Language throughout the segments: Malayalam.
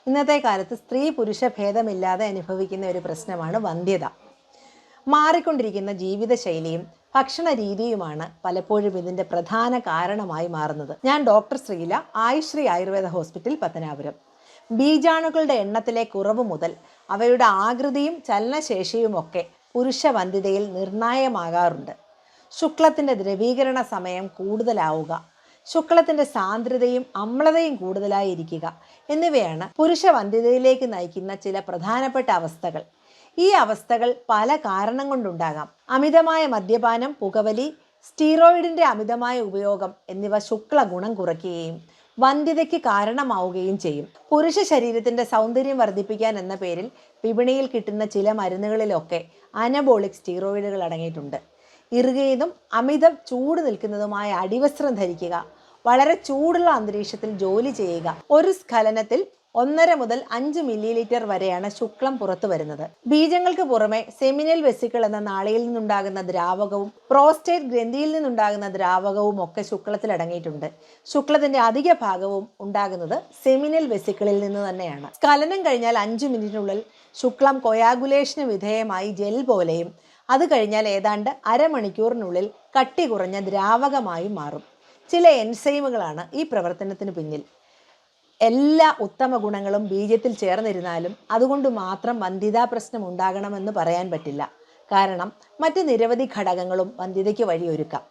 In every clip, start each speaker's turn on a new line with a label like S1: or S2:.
S1: ഇന്നത്തെ കാലത്ത് സ്ത്രീ പുരുഷ ഭേദമില്ലാതെ അനുഭവിക്കുന്ന ഒരു പ്രശ്നമാണ് വന്ധ്യത. മാറിക്കൊണ്ടിരിക്കുന്ന ജീവിതശൈലിയും ഭക്ഷണ രീതിയുമാണ് പലപ്പോഴും ഇതിൻ്റെ പ്രധാന കാരണമായി മാറുന്നത്. ഞാൻ ഡോക്ടർ ശ്രീല, ആയുശ്രീ ആയുർവേദ ഹോസ്പിറ്റൽ, പത്തനാപുരം. ബീജാണുക്കളുടെ എണ്ണത്തിലെ കുറവ് മുതൽ അവയുടെ ആകൃതിയും ചലനശേഷിയുമൊക്കെ പുരുഷ വന്ധ്യതയിൽ നിർണായകമാകാറുണ്ട്. ശുക്ലത്തിൻ്റെ ദ്രവീകരണ സമയം കൂടുതലാവുക, ശുക്ലത്തിൻ്റെ സാന്ദ്രതയും അമ്ലതയും കൂടുതലായിരിക്കുക എന്നിവയാണ് പുരുഷ വന്ധ്യതയിലേക്ക് നയിക്കുന്ന ചില പ്രധാനപ്പെട്ട അവസ്ഥകൾ. ഈ അവസ്ഥകൾ പല കാരണം കൊണ്ടുണ്ടാകാം. അമിതമായ മദ്യപാനം, പുകവലി, സ്റ്റീറോയിഡിൻ്റെ അമിതമായ ഉപയോഗം എന്നിവ ശുക്ല ഗുണം കുറയ്ക്കുകയും വന്ധ്യതയ്ക്ക് കാരണമാവുകയും ചെയ്യും. പുരുഷ ശരീരത്തിൻ്റെ സൗന്ദര്യം വർദ്ധിപ്പിക്കാൻ എന്ന പേരിൽ വിപണിയിൽ കിട്ടുന്ന ചില മരുന്നുകളിലൊക്കെ അനബോളിക് സ്റ്റീറോയിഡുകൾ അടങ്ങിയിട്ടുണ്ട്. ഇറുകിയതും അമിതം ചൂട് നിൽക്കുന്നതുമായ അടിവസ്ത്രം ധരിക്കുക, വളരെ ചൂടുള്ള അന്തരീക്ഷത്തിൽ ജോലി ചെയ്യുക, ഒരു സ്ഖലനത്തിൽ 1.5 മുതൽ 5 മില്ലി വരെയാണ് ശുക്ലം പുറത്തു വരുന്നത്. ബീജങ്ങൾക്ക് പുറമെ സെമിനൽ വെസിക്കിൾ എന്ന നാളിയിൽ നിന്നുണ്ടാകുന്ന ദ്രാവകവും പ്രോസ്റ്റേറ്റ് ഗ്രന്ഥിയിൽ നിന്നുണ്ടാകുന്ന ദ്രാവകവും ഒക്കെ ശുക്ലത്തിൽ അടങ്ങിയിട്ടുണ്ട്. ശുക്ലത്തിന്റെ അധിക ഭാഗവും ഉണ്ടാകുന്നത് സെമിനൽ വെസിക്കിളിൽ നിന്ന് തന്നെയാണ്. സ്ഖലനം കഴിഞ്ഞാൽ 5 മിനിറ്റിനുള്ളിൽ ശുക്ലം കൊയാഗുലേഷന് വിധേയമായി ജെൽ പോലെയും അത് കഴിഞ്ഞാൽ ഏതാണ്ട് അരമണിക്കൂറിനുള്ളിൽ കട്ടി കുറഞ്ഞ ദ്രാവകമായും മാറും. ചില എൻസൈമുകളാണ് ഈ പ്രവർത്തനത്തിന് പിന്നിൽ. എല്ലാ ഉത്തമ ഗുണങ്ങളും ബീജത്തിൽ ചേർന്നിരുന്നാലും അതുകൊണ്ട് മാത്രം വന്ധ്യതാ പ്രശ്നം ഉണ്ടാകണമെന്ന് പറയാൻ പറ്റില്ല. കാരണം മറ്റ് നിരവധി ഘടകങ്ങളും വന്ധ്യതയ്ക്ക് വഴിയൊരുക്കാം.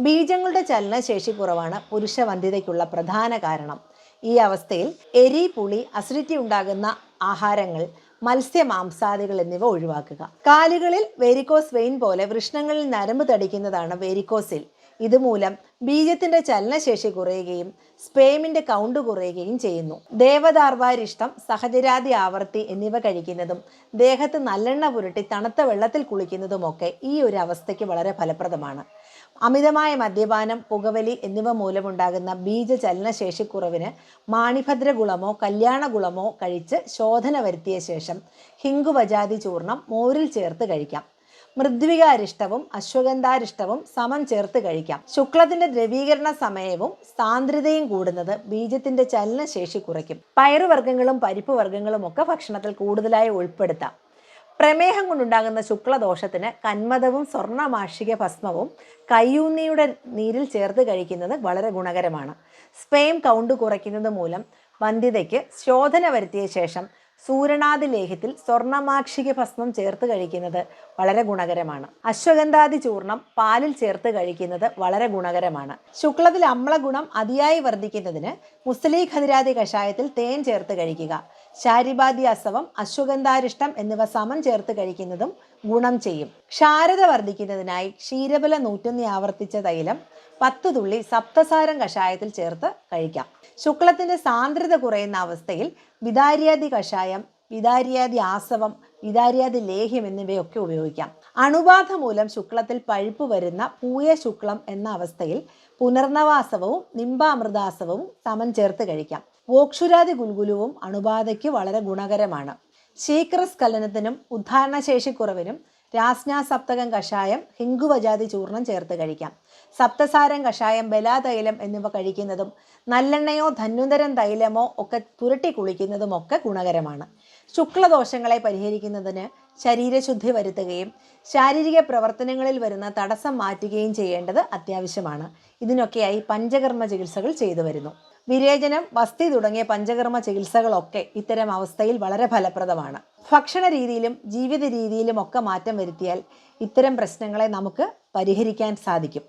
S1: ബീജങ്ങളുടെ ചലനശേഷി കുറവാണ് പുരുഷ വന്ധ്യതയ്ക്കുള്ള പ്രധാന കാരണം. ഈ അവസ്ഥയിൽ എരി, പുളി, അസിഡിറ്റി ഉണ്ടാകുന്ന ആഹാരങ്ങൾ, മത്സ്യ, മാംസാദികൾ എന്നിവ ഒഴിവാക്കുക. കാലുകളിൽ വെരിക്കോസ് വെയിൻ പോലെ വൃഷ്ണങ്ങളിൽ നരമ്പ് തടിക്കുന്നതാണ് വെരിക്കോസിൽ. ഇതുമൂലം ബീജത്തിന്റെ ചലനശേഷി കുറയുകയും സ്പേമിന്റെ കൗണ്ട് കുറയുകയും ചെയ്യുന്നു. ദേവദാർവാരിഷ്ടം, സഹചരാതി ആവർത്തി എന്നിവ കഴിക്കുന്നതും ദേഹത്ത് നല്ലെണ്ണ പുരട്ടി തണുത്ത വെള്ളത്തിൽ കുളിക്കുന്നതുമൊക്കെ ഈ ഒരു അവസ്ഥയ്ക്ക് വളരെ ഫലപ്രദമാണ്. അമിതമായ മദ്യപാനം, പുകവലി എന്നിവ മൂലമുണ്ടാകുന്ന ബീജ ചലനശേഷിക്കുറവിന് മാണിഭദ്രഗുളമോ കല്യാണഗുളമോ കഴിച്ച് ശോധന വരുത്തിയ ശേഷം ഹിങ്കുവജാതി ചൂർണം മോരിൽ ചേർത്ത് കഴിക്കാം. മൃദ്വികാരിഷ്ടവും അശ്വഗന്ധാരിഷ്ടവും സമം ചേർത്ത് കഴിക്കാം. ശുക്ലത്തിന്റെ ദ്രവീകരണ സമയവും സാന്ദ്രതയും കൂടുന്നത് ബീജത്തിന്റെ ചലനശേഷി കുറയ്ക്കും. പയറുവർഗ്ഗങ്ങളും പരിപ്പ് വർഗ്ഗങ്ങളും ഒക്കെ ഭക്ഷണത്തിൽ കൂടുതലായി ഉൾപ്പെടുത്താം. പ്രമേഹം കൊണ്ടുണ്ടാകുന്ന ശുക്ലദോഷത്തിന് കന്മദവും സ്വർണ്ണമാഷിക ഭസ്മവും കയ്യൂന്നിയുടെ നീരിൽ ചേർത്ത് കഴിക്കുന്നത് വളരെ ഗുണകരമാണ്. സ്പേം കൗണ്ട് കുറയ്ക്കുന്നത് മൂലം വന്ധ്യതയ്ക്ക് ശോധന വരുത്തിയ ശേഷം സൂരണാദി ലേഹ്യത്തിൽ സ്വർണ്ണമാക്ഷിക ഭസ്മം ചേർത്ത് കഴിക്കുന്നത് വളരെ ഗുണകരമാണ്. അശ്വഗന്ധാദി ചൂർണം പാലിൽ ചേർത്ത് കഴിക്കുന്നത് വളരെ ഗുണകരമാണ്. ശുക്ലത്തിൽ അമ്ലഗുണം അതിയായി വർദ്ധിക്കുന്നതിന് മുസ്ലീഖതിരാദി കഷായത്തിൽ തേൻ ചേർത്ത് കഴിക്കുക. ശാരിബാദി അസവം, അശ്വഗന്ധാരിഷ്ടം എന്നിവ സമം ചേർത്ത് കഴിക്കുന്നതും ഗുണം ചെയ്യും. ക്ഷാരത വർദ്ധിക്കുന്നതിനായി ക്ഷീരബല 101 ആവർത്തിച്ച തൈലം 10 തുള്ളി സപ്തസാരം കഷായത്തിൽ ചേർത്ത് കഴിക്കാം. ശുക്ലത്തിന്റെ സാന്ദ്രത കുറയുന്ന അവസ്ഥയിൽ വിദാര്യാദി കഷായം, വിദാര്യാദി ആസവം, വിദാര്യാദി ലേഹ്യം എന്നിവയൊക്കെ ഉപയോഗിക്കാം. അണുബാധ മൂലം ശുക്ലത്തിൽ പഴുപ്പ് വരുന്ന പൂയ ശുക്ലം എന്ന അവസ്ഥയിൽ പുനർനവാസവവും നിംബാമൃതാസവവും സമം ചേർത്ത് കഴിക്കാം. വോക്ഷുരാദി ഗുൽഗുലുവും അണുബാധയ്ക്ക് വളരെ ഗുണകരമാണ്. ശീഘ്രസ്ഖലനത്തിനും ഉദ്ധാരണശേഷിക്കുറവിനും രാസ്നാസപ്തകം കഷായം, ഹിങ്കുവജാതി ചൂർണം ചേർത്ത് കഴിക്കാം. സപ്തസാരം കഷായം, ബലാതൈലം എന്നിവ കഴിക്കുന്നതും നല്ലെണ്ണയോ ധന്വന്തരം തൈലമോ ഒക്കെ പുരട്ടി കുളിക്കുന്നതും ഒക്കെ ഗുണകരമാണ്. ശുക്ലദോഷങ്ങളെ പരിഹരിക്കുന്നതിന് ശരീരശുദ്ധി വരുത്തുകയും ശാരീരിക പ്രവർത്തനങ്ങളിൽ വരുന്ന തടസ്സം മാറ്റുകയും ചെയ്യേണ്ടത് അത്യാവശ്യമാണ്. ഇതിനൊക്കെയായി പഞ്ചകർമ്മ ചികിത്സകൾ ചെയ്തു വരുന്നു. വിരേചനം, വസ്തി തുടങ്ങിയ പഞ്ചകർമ്മ ചികിത്സകളൊക്കെ ഇത്തരം അവസ്ഥയിൽ വളരെ ഫലപ്രദമാണ്. ഭക്ഷണ രീതിയിലും ജീവിത രീതിയിലും ഒക്കെ മാറ്റം വരുത്തിയാൽ ഇത്തരം പ്രശ്നങ്ങളെ നമുക്ക് പരിഹരിക്കാൻ സാധിക്കും.